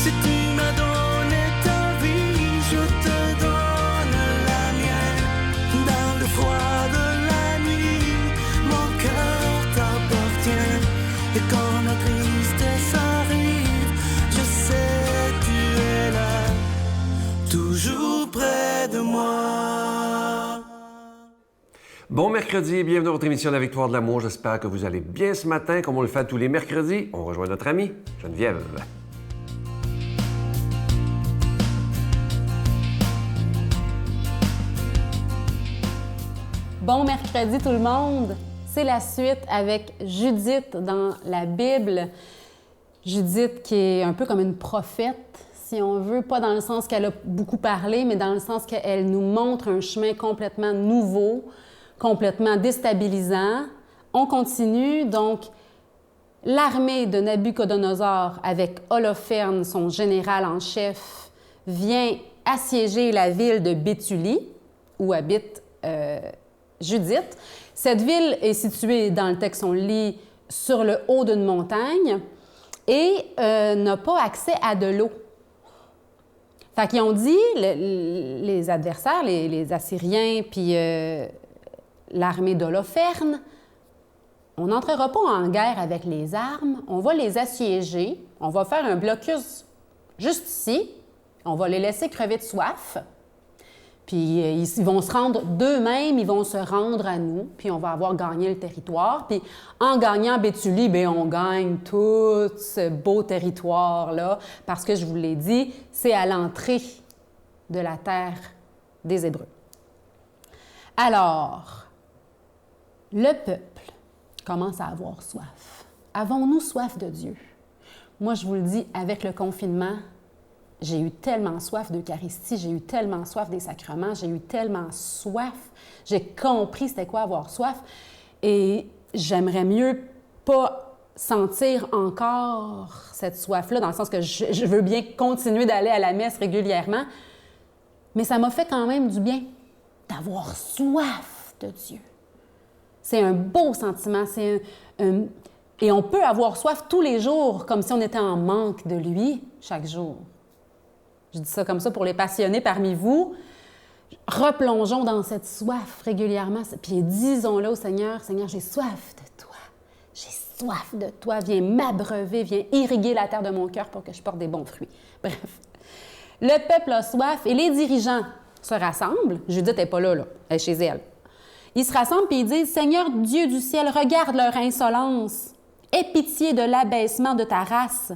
Si tu m'as donné ta vie, je te donne la mienne. Dans le froid de la nuit, mon cœur t'appartient. Et quand la tristesse arrive, je sais tu es là, toujours près de moi. Bon mercredi et bienvenue à votre émission La Victoire de l'amour. J'espère que vous allez bien ce matin. Comme on le fait tous les mercredis, on rejoint notre amie Geneviève. Bon mercredi tout le monde! C'est la suite avec Judith dans la Bible. Judith qui est un peu comme une prophète, si on veut, pas dans le sens qu'elle a beaucoup parlé, mais dans le sens qu'elle nous montre un chemin complètement nouveau, complètement déstabilisant. On continue, donc l'armée de Nabuchodonosor avec Holoferne, son général en chef, vient assiéger la ville de Béthulie, où habite Judith. Cette ville est située, dans le texte on lit, sur le haut d'une montagne et n'a pas accès à de l'eau. Fait qu'ils ont dit, les adversaires, les Assyriens, puis l'armée d'Holoferne, on n'entrera pas en guerre avec les armes, on va les assiéger, on va faire un blocus juste ici, on va les laisser crever de soif, puis ils vont se rendre d'eux-mêmes, ils vont se rendre à nous, puis on va avoir gagné le territoire. Puis en gagnant Béthulie, bien, on gagne tout ce beau territoire-là, parce que je vous l'ai dit, c'est à l'entrée de la terre des Hébreux. Alors, le peuple commence à avoir soif. Avons-nous soif de Dieu? Moi, je vous le dis, avec le confinement, j'ai eu tellement soif d'Eucharistie, j'ai eu tellement soif des sacrements, j'ai eu tellement soif. J'ai compris c'était quoi avoir soif. Et j'aimerais mieux pas sentir encore cette soif-là, dans le sens que je veux bien continuer d'aller à la messe régulièrement. Mais ça m'a fait quand même du bien d'avoir soif de Dieu. C'est un beau sentiment. Et on peut avoir soif tous les jours, comme si on était en manque de lui chaque jour. Je dis ça comme ça pour les passionnés parmi vous. Replongeons dans cette soif régulièrement. Puis disons-le au Seigneur, Seigneur, j'ai soif de toi. J'ai soif de toi. Viens m'abreuver, viens irriguer la terre de mon cœur pour que je porte des bons fruits. Bref, le peuple a soif et les dirigeants se rassemblent. Judith n'est pas là, elle est chez elle. Ils se rassemblent et ils disent, Seigneur Dieu du ciel, regarde leur insolence. Aie pitié de l'abaissement de ta race.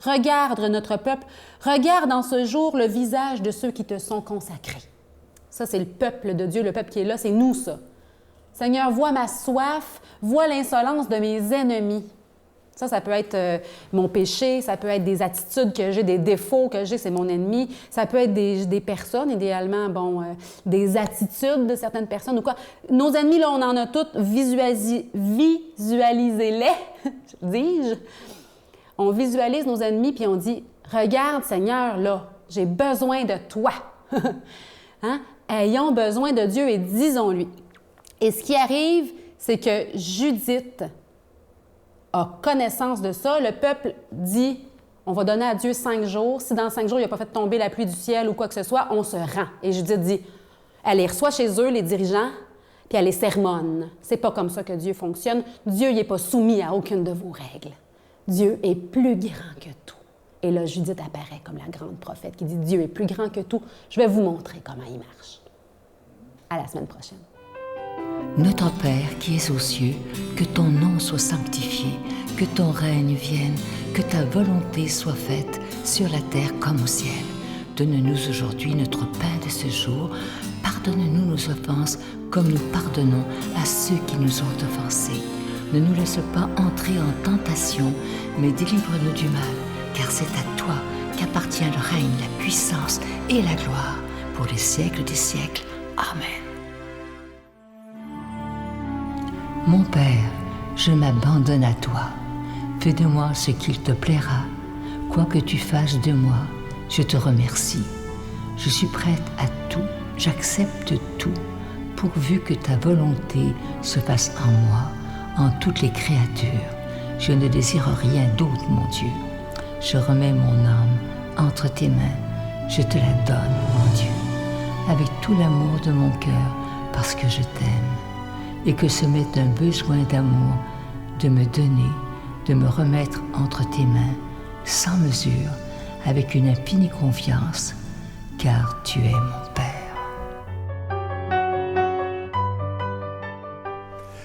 Regarde notre peuple, regarde en ce jour le visage de ceux qui te sont consacrés. Ça, c'est le peuple de Dieu, le peuple qui est là, c'est nous, ça. Seigneur, vois ma soif, vois l'insolence de mes ennemis. Ça peut être mon péché, ça peut être des attitudes que j'ai, des défauts que j'ai, c'est mon ennemi. Ça peut être des personnes, idéalement, des attitudes de certaines personnes ou quoi. Nos ennemis, là, on en a toutes, visualisez-les, dis-je. On visualise nos ennemis, puis on dit, regarde, Seigneur, là, j'ai besoin de toi. Hein? Ayons besoin de Dieu et disons-lui. Et ce qui arrive, c'est que Judith a connaissance de ça. Le peuple dit, on va donner à Dieu 5 jours. Si dans 5 jours, il n'a pas fait tomber la pluie du ciel ou quoi que ce soit, on se rend. Et Judith dit, elle les reçoit chez eux, les dirigeants, puis elle les sermonne. C'est pas comme ça que Dieu fonctionne. Dieu n'est pas soumis à aucune de vos règles. Dieu est plus grand que tout. Et là, Judith apparaît comme la grande prophète qui dit « Dieu est plus grand que tout. Je vais vous montrer comment il marche. » À la semaine prochaine. Notre Père qui es aux cieux, que ton nom soit sanctifié, que ton règne vienne, que ta volonté soit faite sur la terre comme au ciel. Donne-nous aujourd'hui notre pain de ce jour. Pardonne-nous nos offenses comme nous pardonnons à ceux qui nous ont offensés. Ne nous laisse pas entrer en tentation, mais délivre-nous du mal, car c'est à toi qu'appartient le règne, la puissance et la gloire, pour les siècles des siècles. Amen. Mon Père, je m'abandonne à toi. Fais de moi ce qu'il te plaira. Quoi que tu fasses de moi, je te remercie. Je suis prête à tout, j'accepte tout, pourvu que ta volonté se fasse en moi, en toutes les créatures. Je ne désire rien d'autre, mon Dieu. Je remets mon âme entre tes mains. Je te la donne, mon Dieu, avec tout l'amour de mon cœur, parce que je t'aime, et que ce m'est un besoin d'amour de me donner, de me remettre entre tes mains, sans mesure, avec une infinie confiance, car tu es mon Père.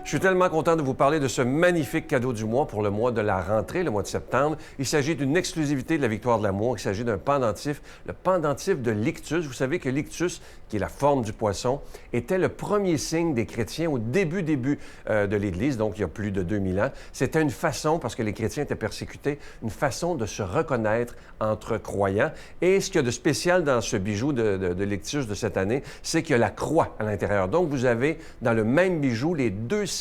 Je suis tellement content de vous parler de ce magnifique cadeau du mois pour le mois de la rentrée, le mois de septembre. Il s'agit d'une exclusivité de la Victoire de l'amour. Il s'agit d'un pendentif, le pendentif de l'ictus. Vous savez que l'ictus, qui est la forme du poisson, était le premier signe des chrétiens au début de l'Église, donc il y a plus de 2000 ans. C'était une façon, parce que les chrétiens étaient persécutés, une façon de se reconnaître entre croyants. Et ce qu'il y a de spécial dans ce bijou de l'ictus de cette année, c'est qu'il y a la croix à l'intérieur. Donc vous avez dans le même bijou les deux signes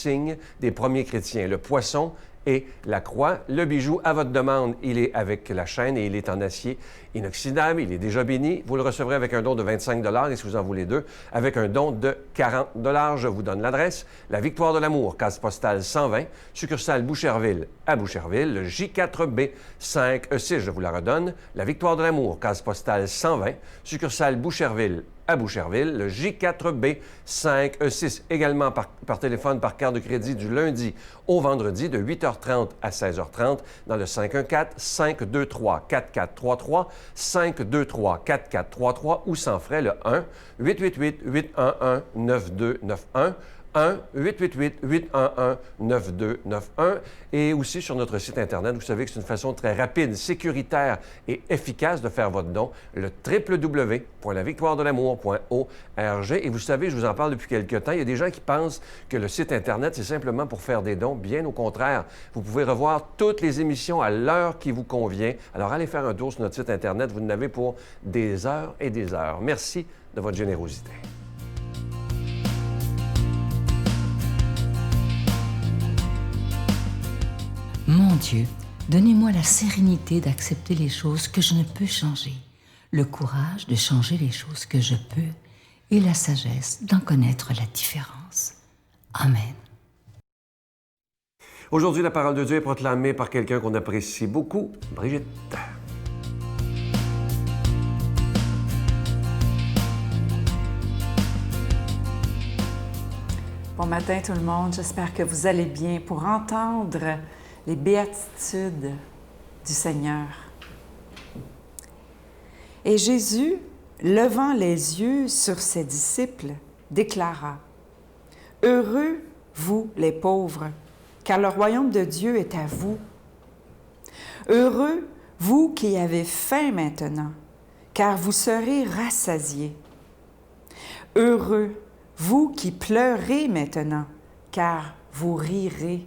des premiers chrétiens, le poisson et la croix. Le bijou, à votre demande, il est avec la chaîne et il est en acier inoxydable. Il est déjà béni. Vous le recevrez avec un don de 25 $ et si vous en voulez deux, avec un don de 40 $. Je vous donne l'adresse. La Victoire de l'amour, case postale 120, succursale Boucherville à Boucherville, le J4B 5E6. Je vous la redonne. La Victoire de l'amour, case postale 120, succursale Boucherville à Boucherville, le J4B 5E6. Également par téléphone, par carte de crédit du lundi au vendredi de 8h30 à 16h30 dans le 514-523-4433, 523-4433 ou sans frais le 1-888-811-9291. 1-888-811-9291 et aussi sur notre site Internet. Vous savez que c'est une façon très rapide, sécuritaire et efficace de faire votre don, le www.lavictoiredelamour.org. Et vous savez, je vous en parle depuis quelques temps, il y a des gens qui pensent que le site Internet, c'est simplement pour faire des dons. Bien au contraire, vous pouvez revoir toutes les émissions à l'heure qui vous convient. Alors allez faire un tour sur notre site Internet, vous en avez pour des heures et des heures. Merci de votre générosité. Mon Dieu, donnez-moi la sérénité d'accepter les choses que je ne peux changer, le courage de changer les choses que je peux et la sagesse d'en connaître la différence. Amen. Aujourd'hui, la parole de Dieu est proclamée par quelqu'un qu'on apprécie beaucoup, Brigitte. Bon matin tout le monde, j'espère que vous allez bien pour entendre les béatitudes du Seigneur. Et Jésus, levant les yeux sur ses disciples, déclara: « Heureux, vous les pauvres, car le royaume de Dieu est à vous. Heureux, vous qui avez faim maintenant, car vous serez rassasiés. Heureux, vous qui pleurez maintenant, car vous rirez.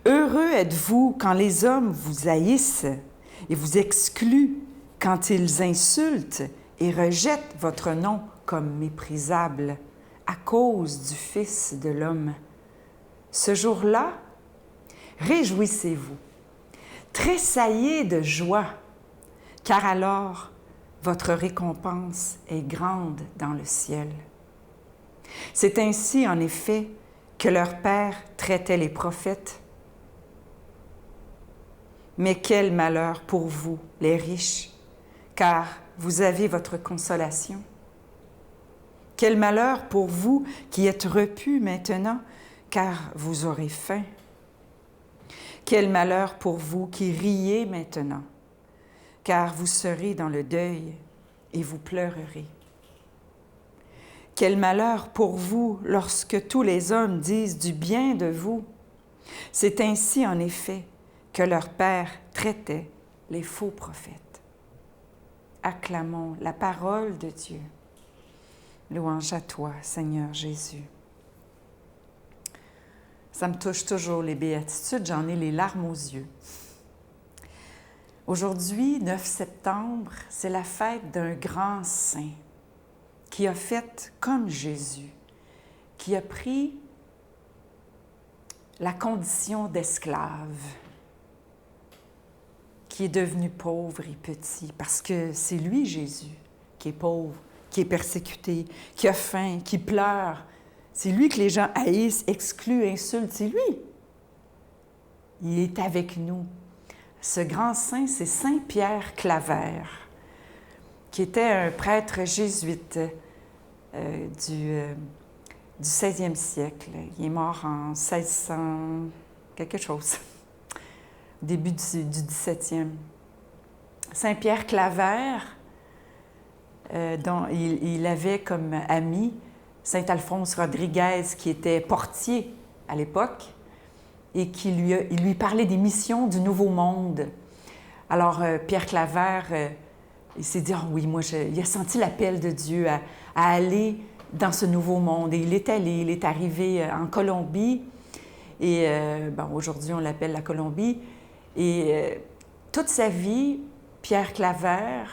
Heureux êtes-vous quand les hommes vous haïssent et vous excluent, quand ils insultent et rejettent votre nom comme méprisable à cause du Fils de l'homme. Ce jour-là, réjouissez-vous, tressaillez de joie, car alors votre récompense est grande dans le ciel. C'est ainsi, en effet, que leur Père traitait les prophètes. Mais quel malheur pour vous, les riches, car vous avez votre consolation. Quel malheur pour vous qui êtes repus maintenant, car vous aurez faim. Quel malheur pour vous qui riez maintenant, car vous serez dans le deuil et vous pleurerez. Quel malheur pour vous lorsque tous les hommes disent du bien de vous. C'est ainsi, en effet, que leur Père traitait les faux prophètes. Acclamons la parole de Dieu. Louange à toi, Seigneur Jésus. Ça me touche toujours, les béatitudes, j'en ai les larmes aux yeux. Aujourd'hui, 9 septembre, c'est la fête d'un grand saint qui a fait comme Jésus, qui a pris la condition d'esclave, qui est devenu pauvre et petit, parce que c'est lui, Jésus, qui est pauvre, qui est persécuté, qui a faim, qui pleure. C'est lui que les gens haïssent, excluent, insultent, c'est lui. Il est avec nous. Ce grand saint, c'est Saint Pierre Claver, qui était un prêtre jésuite du 16e siècle. Il est mort en 1600 quelque chose, début du 17e. Saint Pierre Claver, dont il avait comme ami Saint Alphonse Rodriguez, qui était portier à l'époque, et il lui parlait des missions du Nouveau Monde. Alors, Pierre Claver, il s'est dit, « Ah oui, moi, il a senti l'appel de Dieu à aller dans ce Nouveau Monde. » Et il est allé, il est arrivé en Colombie, et aujourd'hui, on l'appelle la Colombie. Et toute sa vie, Pierre Claver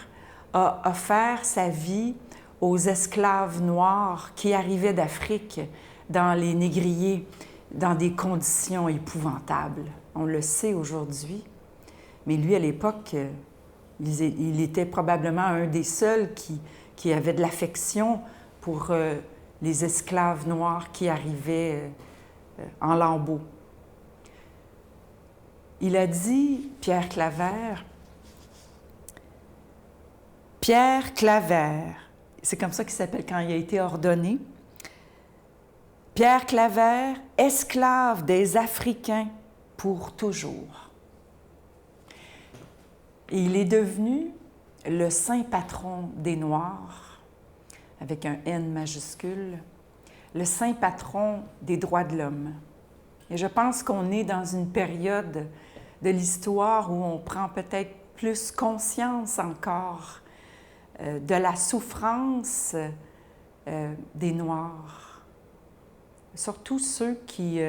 a offert sa vie aux esclaves noirs qui arrivaient d'Afrique dans les négriers, dans des conditions épouvantables. On le sait aujourd'hui. Mais lui, à l'époque, il était probablement un des seuls qui avait de l'affection pour les esclaves noirs qui arrivaient en lambeaux. Il a dit, Pierre Claver, c'est comme ça qu'il s'appelle quand il a été ordonné, Pierre Claver, esclave des Africains pour toujours. Et il est devenu le saint patron des Noirs, avec un N majuscule, le saint patron des droits de l'homme. Et je pense qu'on est dans une période de l'histoire où on prend peut-être plus conscience encore de la souffrance des Noirs. Surtout ceux qui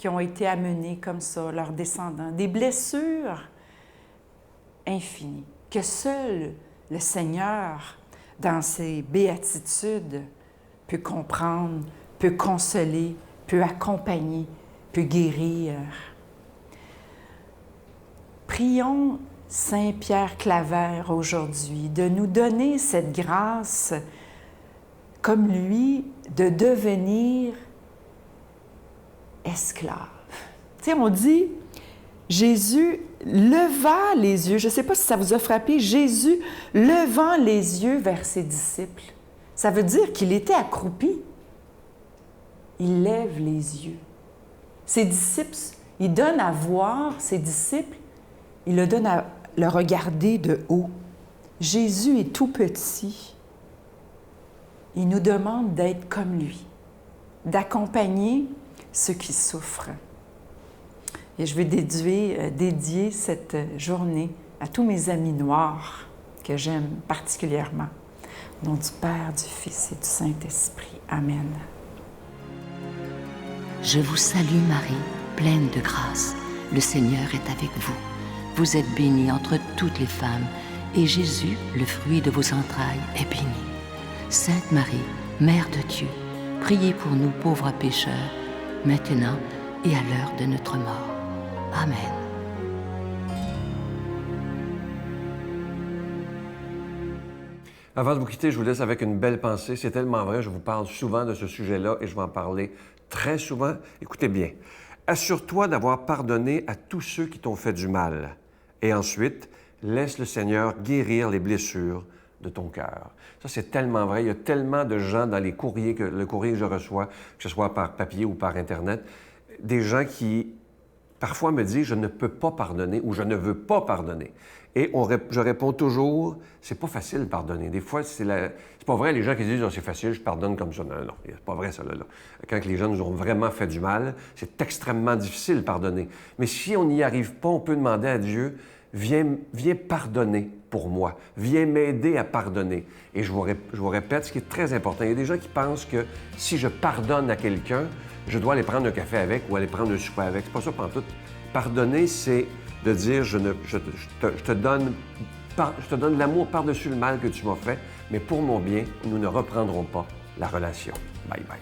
ont été amenés comme ça, leurs descendants, des blessures infinies, que seul le Seigneur, dans ses béatitudes, peut comprendre, peut consoler, peut accompagner, peut guérir. Prions Saint Pierre Claver aujourd'hui de nous donner cette grâce, comme lui, de devenir esclave. Tu sais, on dit, Jésus leva les yeux, je ne sais pas si ça vous a frappé, Jésus levant les yeux vers ses disciples. Ça veut dire qu'il était accroupi. Il lève les yeux. Ses disciples, il donne à voir ses disciples, il le donne à le regarder de haut. Jésus est tout petit. Il nous demande d'être comme lui, d'accompagner ceux qui souffrent. Et je vais dédier cette journée à tous mes amis noirs que j'aime particulièrement. Au nom du Père, du Fils et du Saint-Esprit. Amen. Je vous salue Marie, pleine de grâce. Le Seigneur est avec vous. Vous êtes bénie entre toutes les femmes, et Jésus, le fruit de vos entrailles, est béni. Sainte Marie, Mère de Dieu, priez pour nous pauvres pécheurs, maintenant et à l'heure de notre mort. Amen. Avant de vous quitter, je vous laisse avec une belle pensée. C'est tellement vrai, je vous parle souvent de ce sujet-là et je vais en parler très souvent. Écoutez bien. Assure-toi d'avoir pardonné à tous ceux qui t'ont fait du mal. Et ensuite, laisse le Seigneur guérir les blessures de ton cœur. Ça, c'est tellement vrai. Il y a tellement de gens dans le courrier que je reçois, que ce soit par papier ou par Internet, des gens qui, parfois, me disent « je ne peux pas pardonner » ou « je ne veux pas pardonner ». Et je réponds toujours « c'est pas facile de pardonner ». Des fois, c'est pas vrai, les gens qui disent oh, « c'est facile, je pardonne comme ça ». Non, c'est pas vrai, ça, là. Quand les gens nous ont vraiment fait du mal, c'est extrêmement difficile de pardonner. Mais si on n'y arrive pas, on peut demander à Dieu « viens pardonner pour moi, viens m'aider à pardonner ». Et je vous répète, ce qui est très important, il y a des gens qui pensent que si je pardonne à quelqu'un, je dois aller prendre un café avec ou aller prendre un souper avec. C'est pas ça pantoute. Pardonner, c'est de dire je te donne l'amour par-dessus le mal que tu m'as fait, mais pour mon bien, nous ne reprendrons pas la relation. Bye bye.